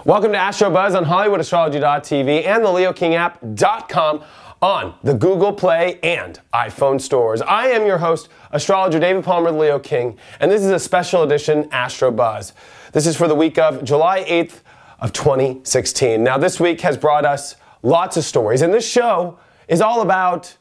Welcome to Astro Buzz on HollywoodAstrology.tv and the LeoKingApp.com on the Google Play and iPhone stores. I am your host, astrologer David Palmer, the Leo King, and this is a special edition Astro Buzz. This is for the week of July 8th of 2016. Now, this week has brought us lots of stories, and this show is all about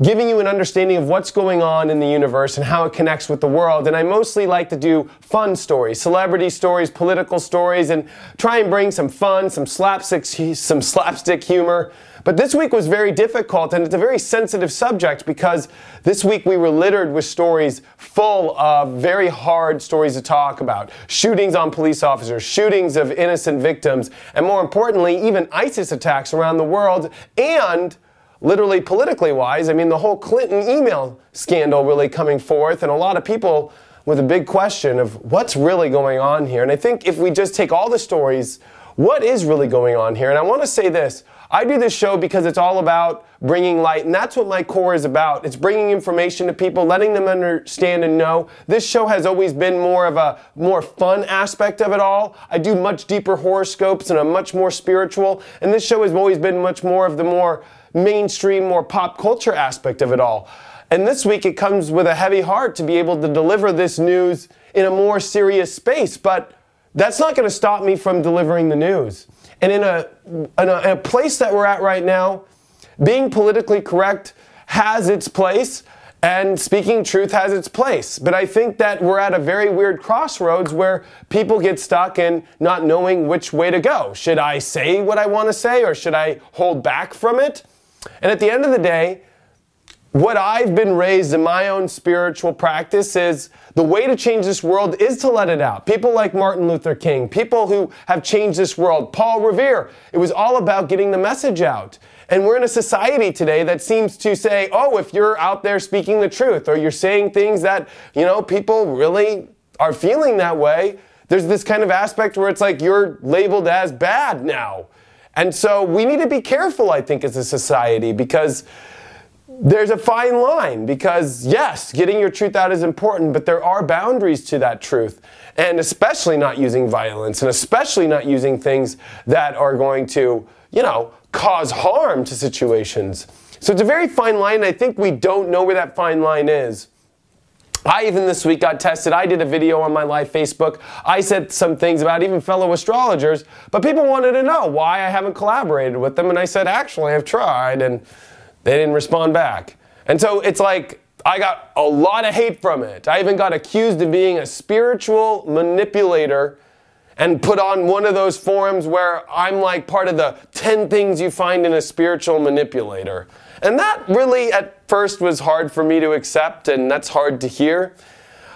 giving you an understanding of what's going on in the universe and how it connects with the world. And I mostly like to do fun stories, celebrity stories, political stories, and try and bring some fun, some slapstick humor. But this week was very difficult, and it's a very sensitive subject because this week we were littered with stories full of very hard stories to talk about. Shootings on police officers, shootings of innocent victims, and more importantly, even ISIS attacks around the world, and literally politically wise, I mean, the whole Clinton email scandal really coming forth, and a lot of people with a big question of what's really going on here. And I think if we just take all the stories, what is really going on here? And I want to say this, I do this show because it's all about bringing light, and that's what my core is about. It's bringing information to people, letting them understand and know. This show has always been more of a more fun aspect of it all. I do much deeper horoscopes and a much more spiritual, and this show has always been much more of the more mainstream, more pop culture aspect of it all. And this week it comes with a heavy heart to be able to deliver this news in a more serious space, but that's not going to stop me from delivering the news. And in a place that we're at right now, being politically correct has its place, and speaking truth has its place. But I think that we're at a very weird crossroads where people get stuck in not knowing which way to go. Should I say what I want to say, or should I hold back from it? And at the end of the day, what I've been raised in my own spiritual practice is the way to change this world is to let it out. People like Martin Luther King, people who have changed this world, Paul Revere, it was all about getting the message out. And we're in a society today that seems to say, oh, if you're out there speaking the truth, or you're saying things that, you know, people really are feeling that way, there's this kind of aspect where it's like you're labeled as bad now. And so we need to be careful, I think, as a society, because there's a fine line. Because, yes, getting your truth out is important, but there are boundaries to that truth. And especially not using violence, and especially not using things that are going to, you know, cause harm to situations. So it's a very fine line, and I think we don't know where that fine line is. I even this week got tested. I did a video on my live Facebook. I said some things about even fellow astrologers, but people wanted to know why I haven't collaborated with them, and I said, actually, I've tried, and they didn't respond back. And so it's like, I got a lot of hate from it. I even got accused of being a spiritual manipulator and put on one of those forums where I'm like part of the 10 things you find in a spiritual manipulator. And that really at first was hard for me to accept, and that's hard to hear.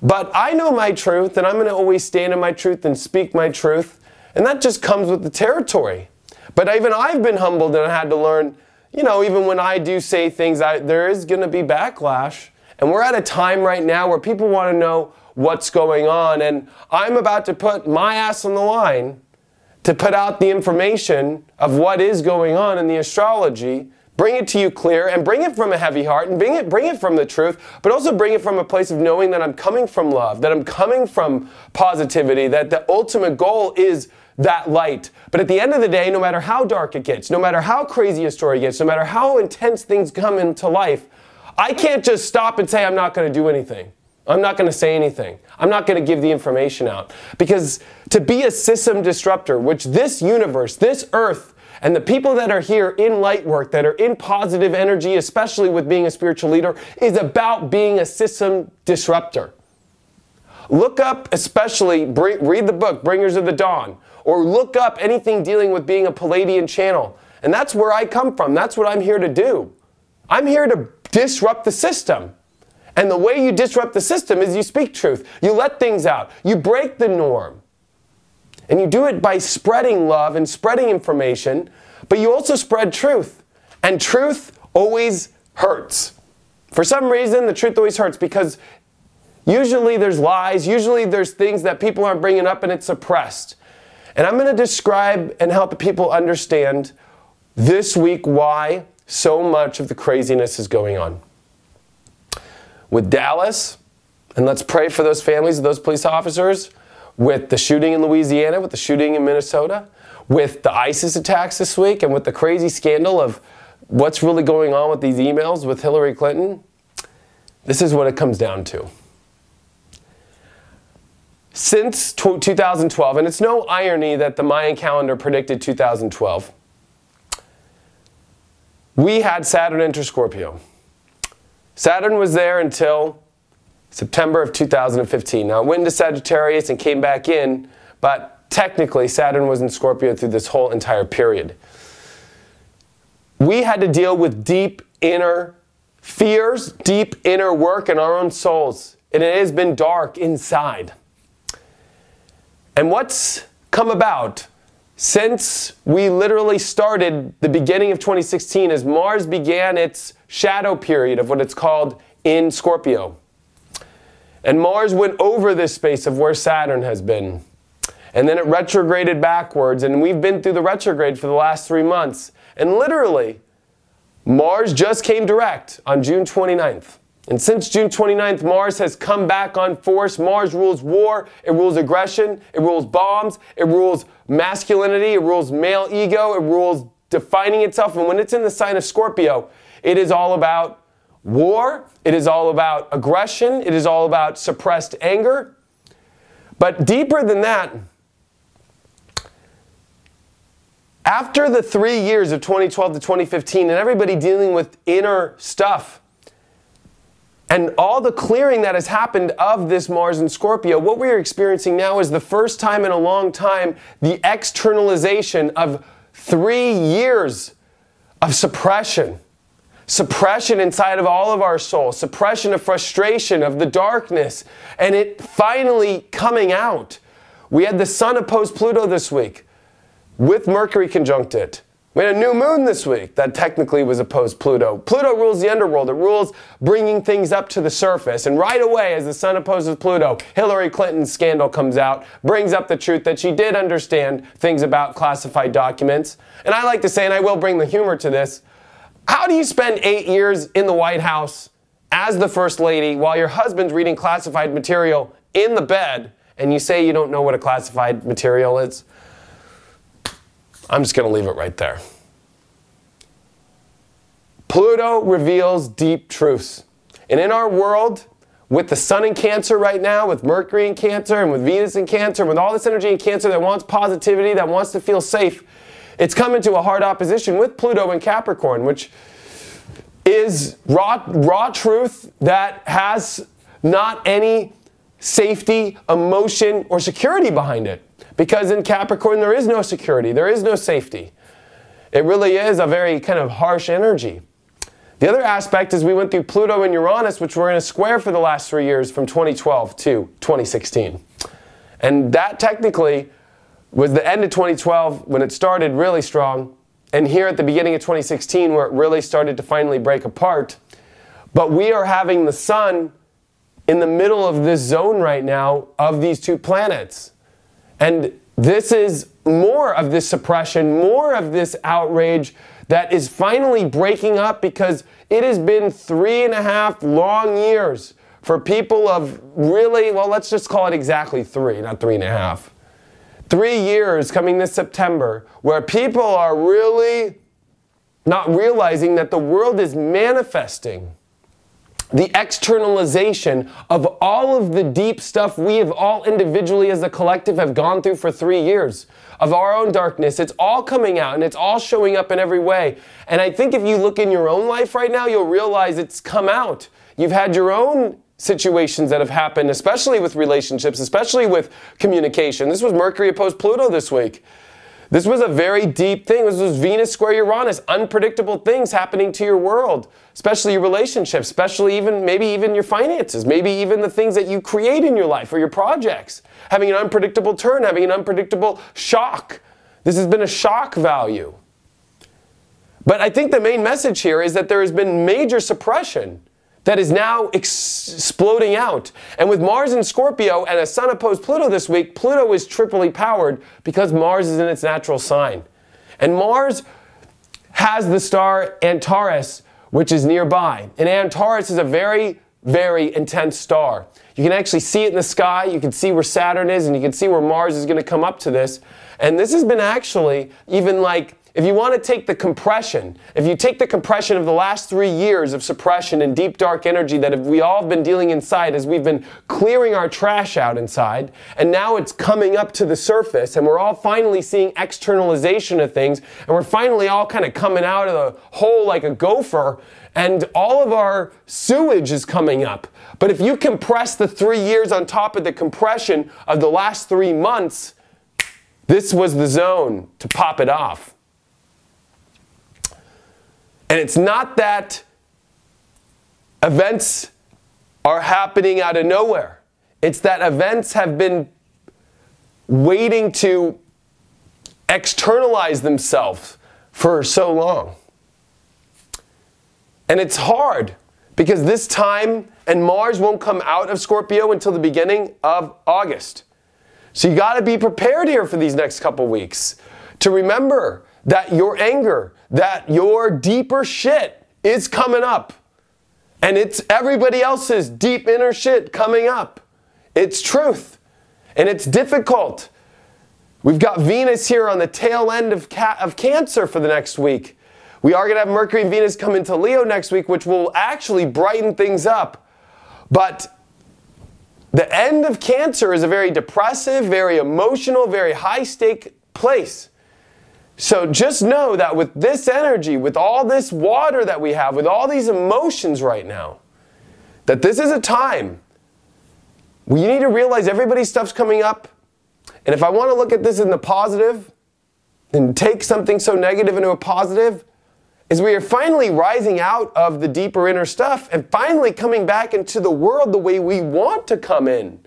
But I know my truth, and I'm going to always stand in my truth and speak my truth. And that just comes with the territory. But even I've been humbled, and I had to learn, you know, even when I do say things, there is going to be backlash. And we're at a time right now where people want to know what's going on. And I'm about to put my ass on the line to put out the information of what is going on in the astrology, bring it to you clear, and bring it from a heavy heart, and bring it from the truth, but also bring it from a place of knowing that I'm coming from love, that I'm coming from positivity, that the ultimate goal is that light. But at the end of the day, no matter how dark it gets, no matter how crazy a story gets, no matter how intense things come into life, I can't just stop and say I'm not going to do anything. I'm not going to say anything. I'm not going to give the information out. Because to be a system disruptor, which this universe, this earth, and the people that are here in light work, that are in positive energy, especially with being a spiritual leader, is about being a system disruptor. Look up, especially, read the book, Bringers of the Dawn, or look up anything dealing with being a Palladian channel. And that's where I come from. That's what I'm here to do. I'm here to disrupt the system. And the way you disrupt the system is you speak truth. You let things out. You break the norm. And you do it by spreading love and spreading information, but you also spread truth. And truth always hurts. For some reason, the truth always hurts because usually there's lies, usually there's things that people aren't bringing up and it's suppressed. And I'm going to describe and help people understand this week why so much of the craziness is going on. With Dallas, and let's pray for those families, those police officers, with the shooting in Louisiana, with the shooting in Minnesota, with the ISIS attacks this week, and with the crazy scandal of what's really going on with these emails with Hillary Clinton, this is what it comes down to. Since 2012, and it's no irony that the Mayan calendar predicted 2012, we had Saturn enter Scorpio. Saturn was there until September of 2015. Now, it went into Sagittarius and came back in, but technically Saturn was in Scorpio through this whole entire period. We had to deal with deep inner fears, deep inner work in our own souls, and it has been dark inside. And what's come about since we literally started the beginning of 2016 as Mars began its shadow period of what it's called in Scorpio. And Mars went over this space of where Saturn has been. And then it retrograded backwards, and we've been through the retrograde for the last 3 months. And literally, Mars just came direct on June 29th. And since June 29th, Mars has come back on force. Mars rules war, it rules aggression, it rules bombs, it rules masculinity, it rules male ego, it rules defining itself. And when it's in the sign of Scorpio, it is all about war, it is all about aggression, it is all about suppressed anger. But deeper than that, after the 3 years of 2012 to 2015 and everybody dealing with inner stuff, and all the clearing that has happened of this Mars in Scorpio, what we're experiencing now is the first time in a long time the externalization of 3 years of suppression. Suppression inside of all of our souls, suppression of frustration, of the darkness, and it finally coming out. We had the Sun opposed Pluto this week with Mercury conjunct it. We had a new moon this week that technically was opposed Pluto. Pluto rules the underworld. It rules bringing things up to the surface. And right away, as the Sun opposes Pluto, Hillary Clinton's scandal comes out, brings up the truth that she did understand things about classified documents. And I like to say, and I will bring the humor to this, how do you spend 8 years in the White House as the First Lady while your husband's reading classified material in the bed and you say you don't know what a classified material is? I'm just going to leave it right there. Pluto reveals deep truths. And in our world, with the Sun in Cancer right now, with Mercury in Cancer, and with Venus in Cancer, and with all this energy in Cancer that wants positivity, that wants to feel safe, it's come into a hard opposition with Pluto in Capricorn, which is raw truth that has not any safety, emotion, or security behind it. Because in Capricorn, there is no security, there is no safety. It really is a very kind of harsh energy. The other aspect is we went through Pluto and Uranus, which were in a square for the last 3 years from 2012 to 2016. And that technically was the end of 2012 when it started really strong, and here at the beginning of 2016 where it really started to finally break apart. But we are having the Sun in the middle of this zone right now of these two planets. And this is more of this suppression, more of this outrage that is finally breaking up because it has been 3.5 long years for people of really, well, let's just call it exactly 3, not 3.5. 3 years coming this September where people are really not realizing that the world is manifesting the externalization of all of the deep stuff we have all individually as a collective have gone through for 3 years of our own darkness. It's all coming out and it's all showing up in every way. And I think if you look in your own life right now, you'll realize it's come out. You've had your own situations that have happened, especially with relationships, especially with communication. This was Mercury opposed Pluto this week. This was a very deep thing. This was Venus square Uranus, unpredictable things happening to your world. especially your relationships, especially maybe even your finances, maybe even the things that you create in your life or your projects. Having an unpredictable turn, having an unpredictable shock. This has been a shock value. But I think the main message here is that there has been major suppression that is now exploding out. And with Mars in Scorpio and a Sun opposed Pluto this week, Pluto is triply powered because Mars is in its natural sign. And Mars has the star Antares, which is nearby. And Antares is a very, very intense star. You can actually see it in the sky, you can see where Saturn is, and you can see where Mars is going to come up to this. And this has been actually even like, if you want to take the compression, if you take the compression of the last 3 years of suppression and deep dark energy that we all have been dealing inside as we've been clearing our trash out inside, and now it's coming up to the surface, and we're all finally seeing externalization of things, and we're finally all kind of coming out of the hole like a gopher, and all of our sewage is coming up. But if you compress the 3 years on top of the compression of the last 3 months, this was the zone to pop it off. And it's not that events are happening out of nowhere. It's that events have been waiting to externalize themselves for so long. And it's hard because this time, and Mars won't come out of Scorpio until the beginning of August. So you got to be prepared here for these next couple weeks to remember that your anger, that your deeper shit is coming up. And it's everybody else's deep inner shit coming up. It's truth. And it's difficult. We've got Venus here on the tail end of Cancer for the next week. We are going to have Mercury and Venus come into Leo next week, which will actually brighten things up. But the end of Cancer is a very depressive, very emotional, very high-stake place. So just know that with this energy, with all this water that we have, with all these emotions right now, that this is a time where you need to realize everybody's stuff's coming up. And if I want to look at this in the positive, and take something so negative into a positive, is we are finally rising out of the deeper inner stuff and finally coming back into the world the way we want to come in.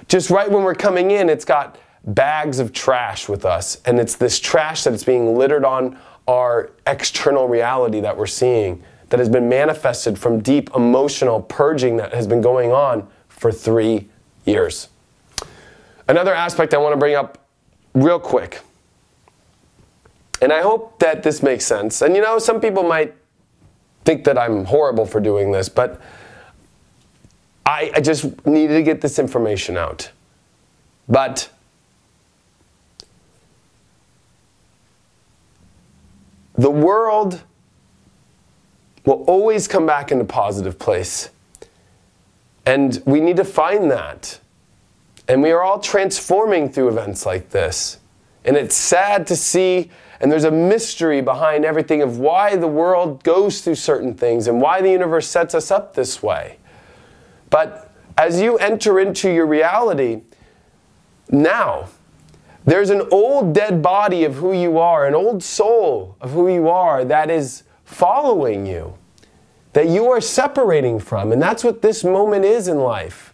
Just right when we're coming in, it's got bags of trash with us, and it's this trash that is being littered on our external reality that we're seeing, that has been manifested from deep emotional purging that has been going on for 3 years. Another aspect I want to bring up real quick, and I hope that this makes sense, and you know, some people might think that I'm horrible for doing this, but I just needed to get this information out. But the world will always come back into a positive place. And we need to find that. And we are all transforming through events like this. And it's sad to see, and there's a mystery behind everything of why the world goes through certain things and why the universe sets us up this way. But as you enter into your reality now, there's an old dead body of who you are, an old soul of who you are that is following you, that you are separating from. And that's what this moment is in life.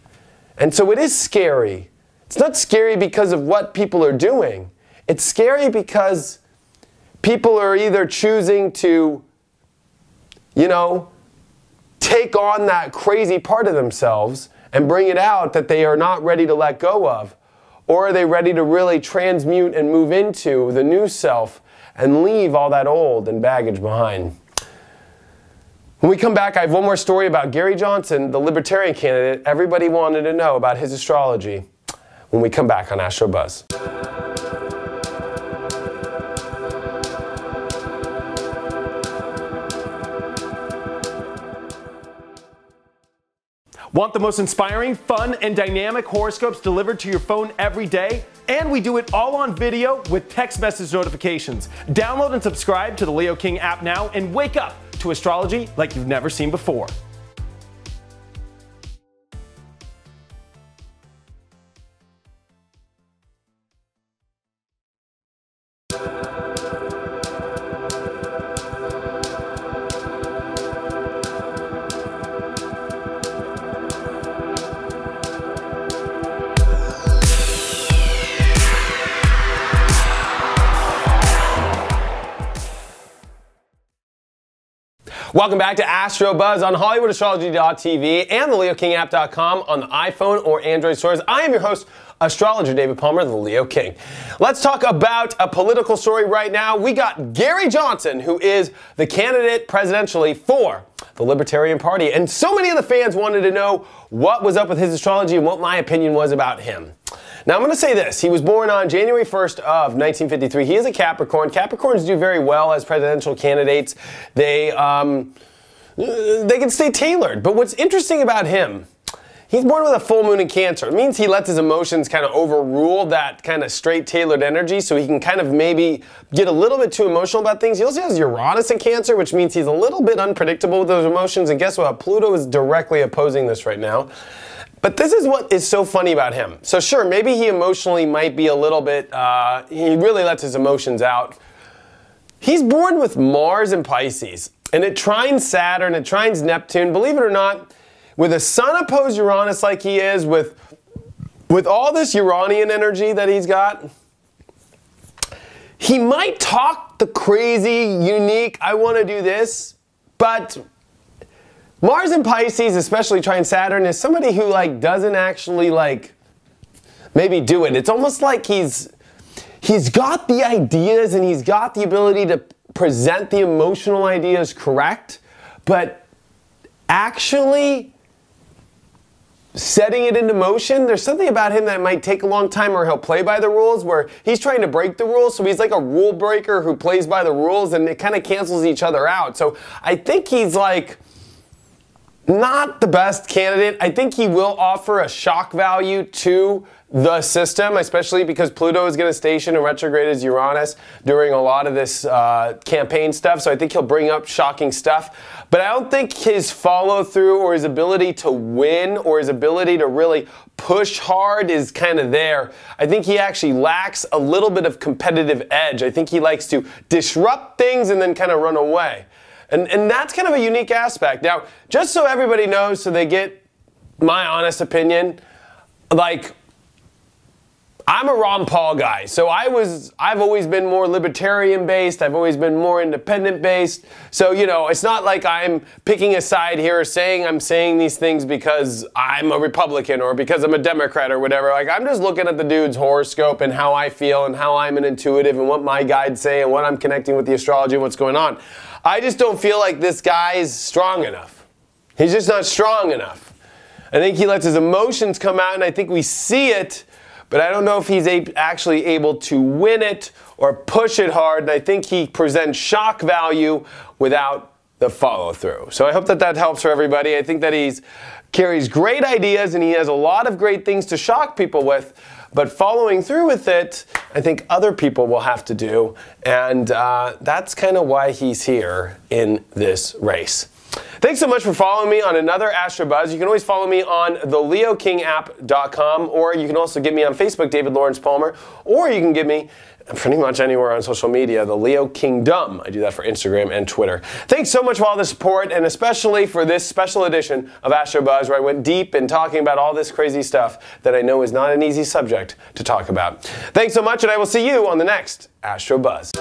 And so it is scary. It's not scary because of what people are doing. It's scary because people are either choosing to, you know, take on that crazy part of themselves and bring it out that they are not ready to let go of. Or are they ready to really transmute and move into the new self and leave all that old and baggage behind? When we come back, I have one more story about Gary Johnson, the Libertarian candidate. Everybody wanted to know about his astrology. When we come back on Astro Buzz. Want the most inspiring, fun, and dynamic horoscopes delivered to your phone every day? And we do it all on video with text message notifications. Download and subscribe to the Leo King app now and wake up to astrology like you've never seen before. Welcome back to Astro Buzz on HollywoodAstrology.tv and the LeoKingApp.com on the iPhone or Android stores. I am your host, Astrologer David Palmer, the Leo King. Let's talk about a political story right now. We got Gary Johnson, who is the candidate presidentially for the Libertarian Party. And so many of the fans wanted to know what was up with his astrology and what my opinion was about him. Now, I'm going to say this. He was born on January 1st of 1953. He is a Capricorn. Capricorns do very well as presidential candidates. They can stay tailored. But what's interesting about him, he's born with a full moon in Cancer. It means he lets his emotions kind of overrule that kind of straight tailored energy, so he can kind of maybe get a little bit too emotional about things. He also has Uranus in Cancer, which means he's a little bit unpredictable with those emotions. And guess what? Pluto is directly opposing this right now. But this is what is so funny about him. So sure, maybe he emotionally might be a little bit, he really lets his emotions out. He's born with Mars in Pisces, and it trines Saturn, it trines Neptune. Believe it or not, with a Sun opposed Uranus like he is, with all this Uranian energy that he's got, he might talk the crazy, unique, I want to do this, but Mars in Pisces, especially trine Saturn, is somebody who doesn't actually maybe do it. It's almost like he's got the ideas and he's got the ability to present the emotional ideas correct, but actually setting it into motion, there's something about him that might take a long time, or he'll play by the rules where he's trying to break the rules, so he's like a rule breaker who plays by the rules, and it kind of cancels each other out. So I think he's not the best candidate. I think he will offer a shock value to the system, especially because Pluto is going to station and retrograde as Uranus during a lot of this campaign stuff. So I think he'll bring up shocking stuff. But I don't think his follow through or his ability to win or his ability to really push hard is kind of there. I think he actually lacks a little bit of competitive edge. I think he likes to disrupt things and then kind of run away. And that's kind of a unique aspect. Now, just so everybody knows, so they get my honest opinion, I'm a Ron Paul guy. So I've always been more libertarian based. I've always been more independent based. So, you know, it's not like I'm picking a side here or saying I'm saying these things because I'm a Republican or because I'm a Democrat or whatever. I'm just looking at the dude's horoscope and how I feel and how I'm an intuitive and what my guides say and what I'm connecting with the astrology and what's going on. I just don't feel like this guy is strong enough. He's just not strong enough. I think he lets his emotions come out, and I think we see it, but I don't know if he's actually able to win it or push it hard, and I think he presents shock value without the follow-through. So I hope that that helps for everybody. I think that he carries great ideas, and he has a lot of great things to shock people with, but following through with it, I think other people will have to do, and that's kind of why he's here in this race. Thanks so much for following me on another Astro Buzz. You can always follow me on the LeoKingApp.com, or you can also get me on Facebook, David Lawrence Palmer, or you can get me pretty much anywhere on social media, the Leo Kingdom. I do that for Instagram and Twitter. Thanks so much for all the support, and especially for this special edition of Astro Buzz, where I went deep in talking about all this crazy stuff that I know is not an easy subject to talk about. Thanks so much, and I will see you on the next Astro Buzz.